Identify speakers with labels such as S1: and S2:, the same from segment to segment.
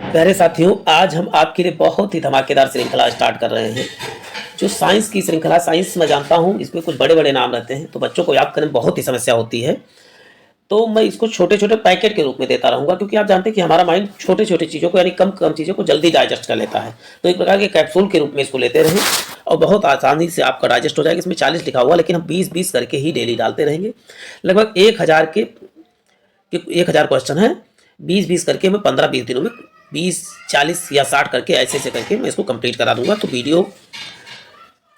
S1: प्यारे साथियों, आज हम आपके लिए बहुत ही धमाकेदार श्रृंखला स्टार्ट कर रहे हैं। जो साइंस की श्रृंखला, साइंस मैं जानता हूँ इसमें कुछ बड़े-बड़े नाम रहते हैं, तो बच्चों को याद करने में बहुत ही समस्या होती है। तो मैं इसको छोटे-छोटे पैकेट के रूप में देता रहूँगा, क्योंकि आप जानते हैं कि हमारा माइंड छोटे-छोटे चीज़ों को यानी कम-कम चीज़ों को जल्दी डाइजेस्ट कर लेता है। तो एक प्रकार के कैप्सूल के रूप में इसको लेते रहें और बहुत आसानी से आपका डाइजेस्ट हो जाएगा। इसमें 40 लिखा हुआ, लेकिन हम 20-20 करके ही डेली डालते रहेंगे। लगभग 1000 क्वेश्चन हैं, 20-20 करके मैं 15-20 दिनों में 20, 40 या 60 करके ऐसे करके मैं इसको कंप्लीट करा दूंगा। तो वीडियो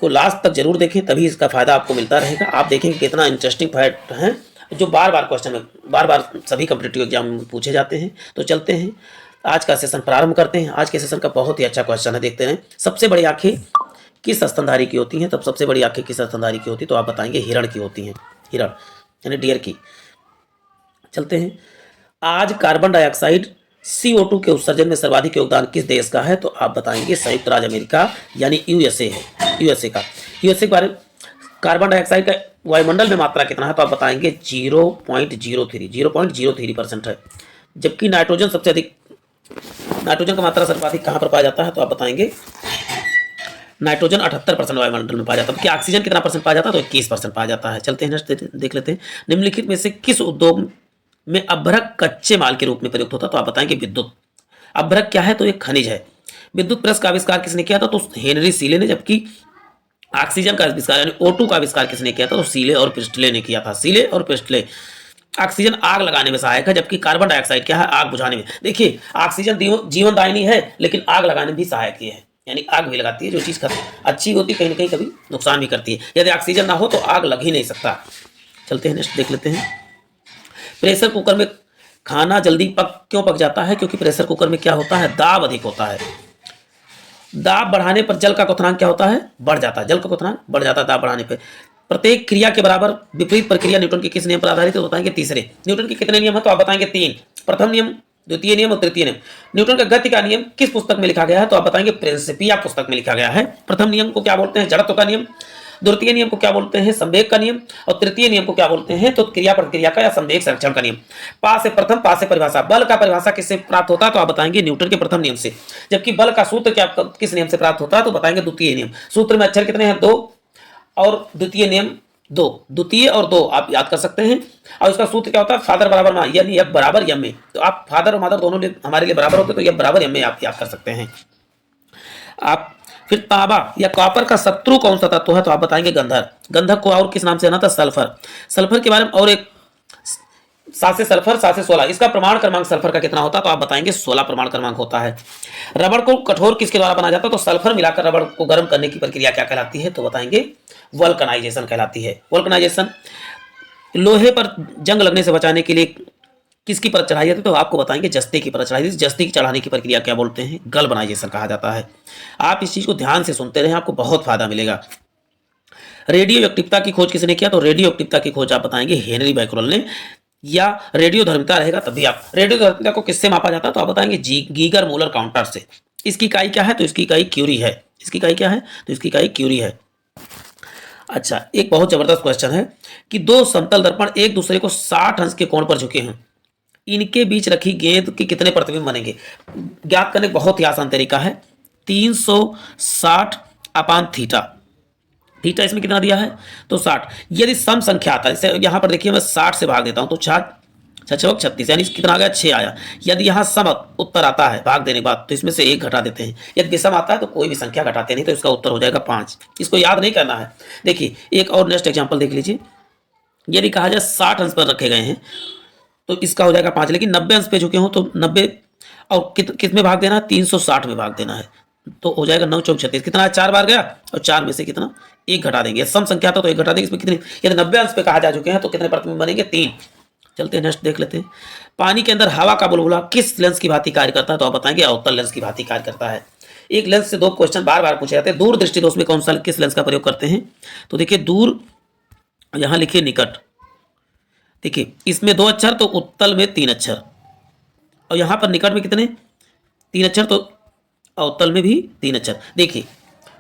S1: को लास्ट तक जरूर देखें, तभी इसका फायदा आपको मिलता रहेगा। आप देखेंगे कितना इंटरेस्टिंग फैक्ट है जो बार बार क्वेश्चन में बार बार सभी कॉम्पिटिटिव एग्जाम में पूछे जाते हैं। तो चलते हैं, आज का सेशन प्रारंभ करते हैं। आज के सेशन का बहुत ही अच्छा क्वेश्चन है, देखते हैं। सबसे बड़ी आंखें किस स्तनधारी की होती हैं? तब सबसे बड़ी आंखें किस स्तनधारी की होती है? तो आप बताएंगे हिरण की होती हैं, हिरण यानी डियर की। चलते हैं, आज कार्बन डाइऑक्साइड CO2 के उत्सर्जन में सर्वाधिक योगदान किस देश का है? तो आप बताएंगे संयुक्त राज्य अमेरिका यानी यूएसए है, यूएसए के बारे में। कार्बन डाइऑक्साइड का वायुमंडल में मात्रा कितना है? तो आप बताएंगे 0.03% है। जबकि नाइट्रोजन सबसे अधिक, नाइट्रोजन का मात्रा सर्वाधिक कहाँ पर पाया जाता है? तो आप बताएंगे नाइट्रोजन 78% वायुमंडल में पाया जाता है। क्या ऑक्सीजन कितना परसेंट पाया जाता है? तो 21% पाया जाता है। चलते हैं नेक्स्ट देख लेते हैं। निम्नलिखित में से किस उद्योग में अभ्रक कच्चे माल के रूप में प्रयुक्त होता है? तो आप बताएंगे विद्युत। अभ्रक क्या है? तो एक खनिज है। विद्युत प्रेस का आविष्कार किसने किया था? तो हेनरी सीले ने। जबकि ऑक्सीजन का आविष्कार यानी O2 का आविष्कार किसने किया था? तो सीले और प्रिस्टले ने किया था। सीले और प्रिस्टले। ऑक्सीजन आग लगाने में सहायक है, जबकि कार्बन डाइऑक्साइड क्या है? आग बुझाने में। देखिए, ऑक्सीजन जीवनदायिनी है, लेकिन आग लगाने में भी सहायक ही है, यानी आग भी लगाती है। जो चीज़ अच्छी होती है कहीं ना कहीं कभी नुकसान भी करती है। यदि ऑक्सीजन ना हो तो आग लग ही नहीं सकता। चलते हैं नेक्स्ट देख लेते हैं। प्रेशर कुकर में खाना जल्दी क्यों पक जाता है? क्योंकि प्रेशर कुकर में क्या होता है? दाब अधिक होता है। दाब बढ़ाने पर जल का क्वथनांक क्या होता है? बढ़ जाता है। जल का क्वथनांक बढ़ जाता है दाब बढ़ाने पर। प्रत्येक क्रिया के बराबर विपरीत प्रक्रिया न्यूटन के किस नियम पर आधारित है? तो बताएंगे तीसरे। न्यूटन के कितने नियम है? तो आप बताएंगे 3। प्रथम नियम, द्वितीय नियम और तृतीय नियम। न्यूटन का गति का नियम किस पुस्तक में लिखा गया है? तो आप बताएंगे प्रिंसिपिया पुस्तक में लिखा गया है। प्रथम नियम को क्या बोलते हैं? जड़त्व का नियम। द्वितीय नियम को क्या बोलते हैं? संवेग का नियम। और तृतीय नियम को क्या बोलते हैं? तो क्रिया प्रतिक्रिया का या संवेग संरक्षण का नियम। पा से प्रथम, पा से परिभाषा। बल का परिभाषा किससे प्राप्त होता है? तो आप बताएंगे न्यूटन के प्रथम नियम से। जबकि बल का सूत्र क्या किस नियम से प्राप्त होता है? तो बताएंगे द्वितीय नियम। सूत्र में अक्षर कितने हैं? 2 और द्वितीय नियम 2। द्वितीय और 2 आप याद कर सकते हैं। और उसका सूत्र क्या होता है? फादर बराबर माँ, यानी F बराबर M में। तो आप फादर और मदर दोनों हमारे लिए बराबर होते हैं, तो F बराबर M में आप याद कर सकते हैं। आप फिर तांबा या कॉपर का शत्रु कौन सा तत्व है? तो आप बताएंगे गंधक। गंधक को और किस नाम से जाना था? सल्फर। सल्फर के बारे में और एक 7 से सल्फर, 7 से 16। इसका प्रमाण क्रमांक सल्फर का कितना होता है? तो आप बताएंगे 16 प्रमाण क्रमांक होता है। रबड़ को कठोर किसके द्वारा बनाया जाता है? तो सल्फर मिलाकर रबड़ को गर्म करने की प्रक्रिया क्या कहलाती है? तो बताएंगे वल्कनाइजेशन कहलाती है। वल्कनाइजेशन। लोहे पर जंग लगने से बचाने के लिए किसकी परत चढ़ाई जाती है? तो आपको बताएंगे जस्ते की परत चढ़ाई जाती है। जस्ते की चढ़ाने की प्रक्रिया क्या बोलते हैं? गल्वनाइजेशन कहा जाता है। आप इस चीज को ध्यान से सुनते रहें, आपको बहुत फायदा मिलेगा। रेडियो एक्टिवता की खोज किसने किया? तो रेडियो एक्टिवता की खोज आप बताएंगे हेनरी बैकरल ने। या रेडियो धर्मिता रहेगा तभी आप। रेडियो धर्मिता को किससे मापा जाता है? तो आप बताएंगे गीगर मूलर काउंटर से। इसकी इकाई क्या है? तो इसकी इकाई क्यूरी है। इसकी इकाई क्या है? तो इसकी इकाई क्यूरी है। अच्छा, एक बहुत जबरदस्त क्वेश्चन है कि 2 समतल दर्पण एक दूसरे को 60 अंश के कोण पर झुके हैं, इनके बीच रखी गेंद के कितने प्रतिबिंब बनेंगे? ज्ञात करने बहुत ही आसान तरीका है। 360 अपान थीटा। थीटा इसमें कितना दिया है? तो 60। यदि सम संख्या आता है, जैसे यहां पर देखिए मैं 60 से भाग देता हूं तो 36 यानी कितना आ गया? 6 आया। यदि यहां सम उत्तर आता है भाग देने के बाद, तो इसमें से 1 घटा देते हैं। यदि विषम आता है तो कोई भी संख्या घटाते नहीं, तो इसका उत्तर हो जाएगा 5। इसको याद नहीं करना है। देखिए एक और नेक्स्ट एग्जाम्पल देख लीजिए। यदि कहा जाए 60 अंश पर रखे गए हैं तो इसका हो जाएगा 5, लेकिन 90 अंश पे झुके हो तो 90 और किस में भाग देना है? 360 में भाग देना है, तो हो जाएगा 9 चौक 36। कितना है? 4 बार गया और 4 में से कितना? 1 घटा देंगे। सम संख्या था तो 1 घटा देंगे। इसमें कितने? यदि 90 अंश पे कहा जा चुके हैं तो कितने प्रतिबिंब बनेंगे? 3। चलते हैं नेक्स्ट देख लेते हैं। पानी के अंदर हवा का बुलबुला किस लेंस की भांति कार्य करता है? तो आप बताएंगे अवतल लेंस की भांति कार्य करता है। एक लेंस से 2 क्वेश्चन बार बार पूछे जाते हैं। दूर दृष्टि दोष में कौन सा किस लेंस का प्रयोग करते हैं? तो देखिए दूर, यहां लिखिए निकट। देखिए इसमें 2 अक्षर तो उत्तल में 3 अक्षर, और यहां पर निकट में कितने? 3 अक्षर, तो अवतल में भी 3 अक्षर। देखिए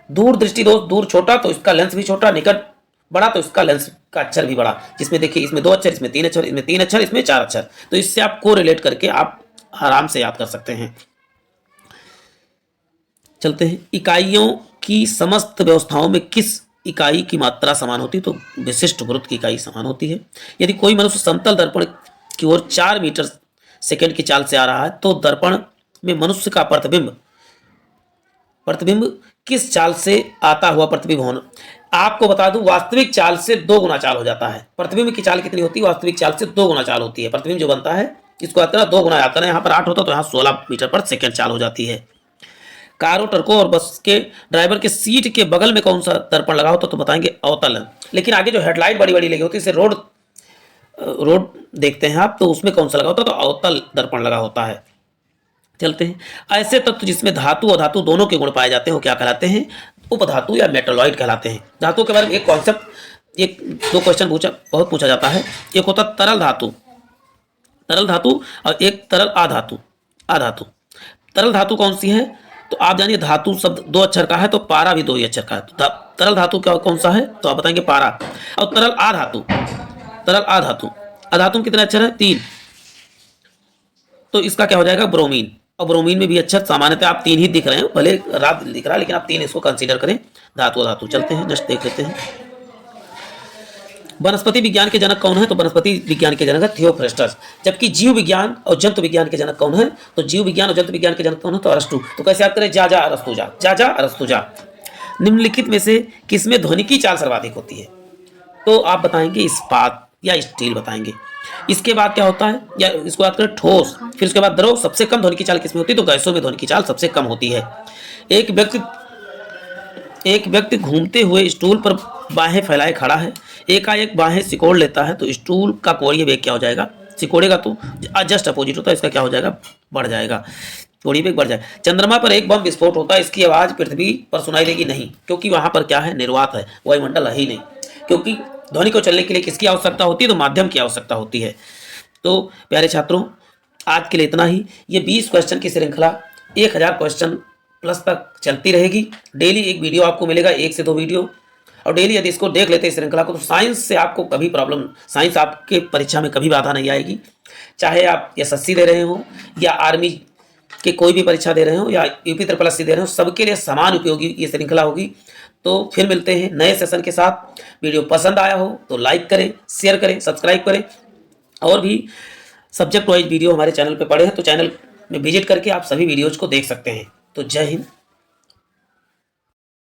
S1: दूर दृष्टि दोष, दूर छोटा तो इसका लेंस भी छोटा, निकट बड़ा तो इसका लेंस का अक्षर भी बड़ा। जिसमें देखिए इसमें 2 अक्षर, इसमें 3 अक्षर, इसमें 3 अक्षर, इसमें 4 अक्षर। तो इससे आप को रिलेट करके आप आराम से याद कर सकते हैं। चलते हैं। इकाइयों की समस्त व्यवस्थाओं में किस इकाई की मात्रा समान होती है? तो विशिष्ट गुरुत्व की इकाई समान होती है। यदि कोई मनुष्य समतल दर्पण की ओर 4 मीटर सेकंड की चाल से आ रहा है तो दर्पण में मनुष्य का प्रतिबिंब किस चाल से आता हुआ प्रतिबिंब होना? आपको बता दूं, वास्तविक चाल से 2 गुना चाल हो जाता है। प्रतिबिंब की चाल कितनी होती है? वास्तविक चाल से 2 गुना चाल होती है। प्रतिबिंब जो बनता है इसको आता है 2 गुना आता है। यहाँ पर 8 होता तो यहाँ 16 मीटर पर सेकंड चाल हो जाती है। कारों, ट्रकों और बस के ड्राइवर के सीट के बगल में कौन सा दर्पण लगा होता तो बताएंगे अवतल। लेकिन आगे जो हेडलाइट बड़ी बड़ी लगी होती है, इसे रोड देखते हैं आप, तो उसमें कौन सा लगा होता है? तो अवतल दर्पण लगा होता है। चलते हैं। ऐसे तत्व जिसमें धातु और धातु दोनों के गुण पाए जाते हैं वो क्या कहलाते हैं? उपधातु या मेटलॉइड कहलाते हैं। धातु के बारे में एक कॉन्सेप्ट, एक 2 क्वेश्चन बहुत पूछा जाता है। एक होता तरल धातु और एक तरल अधातु। तरल धातु कौन सी है? तो आप जानिए, धातु शब्द 2 अक्षर का है तो पारा भी 2 ही अक्षर का है। तो तरल धातु कौन सा है? तो आप बताएंगे पारा। और तरल अधातु में कितने अक्षर है? 3। तो इसका क्या हो जाएगा? ब्रोमीन। और ब्रोमीन में भी अक्षर सामान्यतः आप 3 ही दिख रहे हैं, भले रात दिख रहा है लेकिन आप 3 इसको कंसीडर करें। धातु। चलते हैं, नेक्स्ट देख लेते हैं। वनस्पति विज्ञान के जनक कौन है? तो वनस्पति विज्ञान के जनक है थियोफ्रेस्टस। जबकि जीव विज्ञान और जंतु विज्ञान के जनक कौन है? तो जीव विज्ञान और जंतु विज्ञान के जनक कौन है? तो अरस्तु। तो कैसे याद करें? जा अरस्तु जा। निम्नलिखित में से किसमें ध्वनि की चाल सर्वाधिक होती है? तो आप बताएंगे इस्पात या स्टील बताएंगे। इसके बाद क्या होता है? या इसको याद करें, ठोस। फिर उसके बाद द्रव। सबसे कम ध्वनि की चाल किसमें होती है? तो गैसों में ध्वनि की चाल सबसे कम होती है। एक व्यक्ति घूमते हुए स्टूल पर बाहें फैलाए खड़ा है। एकाएक बाहें सिकोड़ लेता है तो स्टूल का कोणीय वेग क्या हो जाएगा? सिकोड़ेगा तो जस्ट अपोजिट होता है, इसका क्या हो जाएगा? बढ़ जाएगा, कोणीय वेग बढ़ जाएगा। चंद्रमा पर एक बम विस्फोट होता है, इसकी आवाज पृथ्वी पर सुनाई देगी नहीं, क्योंकि वहां पर क्या है? निर्वात है, वायुमंडल है ही नहीं। क्योंकि ध्वनि को चलने के लिए किसकी आवश्यकता होती है? तो माध्यम की आवश्यकता होती है। तो प्यारे छात्रों, आज के लिए इतना ही। ये 20 क्वेश्चन की श्रृंखला 1000 क्वेश्चन प्लस तक चलती रहेगी। डेली एक वीडियो आपको मिलेगा, 1 से 2 वीडियो। और डेली यदि इसको देख लेते हैं श्रृंखला को, तो साइंस से आपको कभी प्रॉब्लम, साइंस आपके परीक्षा में कभी बाधा नहीं आएगी। चाहे आप एसएससी दे रहे हो या आर्मी के कोई भी परीक्षा दे रहे हो या यूपी SSC दे रहे हो, सबके लिए समान उपयोगी ये श्रृंखला होगी। तो फिर मिलते हैं नए सेशन के साथ। वीडियो पसंद आया हो तो लाइक करें, शेयर करें, सब्सक्राइब करें। और भी सब्जेक्ट वाइज वीडियो हमारे चैनल पे पड़े हैं, तो चैनल में विजिट करके आप सभी वीडियोज को देख सकते हैं। तो जय हिंद।